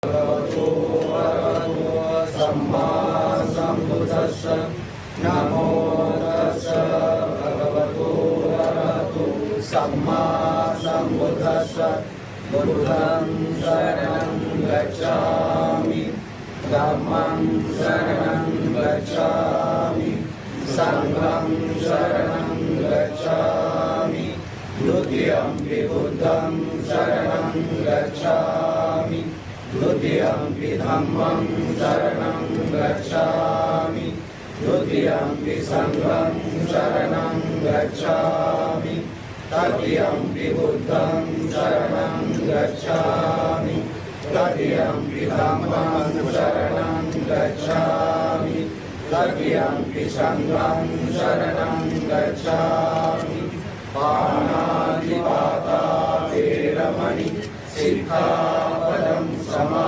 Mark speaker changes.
Speaker 1: भगवतो अरहतो सम्मा सम्बुद्धस्स नमो तस्स भगवतो अरहतो सम्मा सम्बुद्धस्स बुद्धं शरणं गच्छामि धम्मं शरणं गच्छामि संघं शरणं गच्छामि द्वितीयंपि बुद्धं शरणं गच्छामि द्वितीयंपि धम्मं शरणं गच्छामि द्वितीयंपि संघं शरणं गच्छामि तृतीयंपि बुद्धं शरणं गच्छामि तृतीयंपि धम्मं शरणं गच्छामि तृतीयंपि संघं शरणं गच्छामि पाणातिपाता वेरमणि सिक्खापदं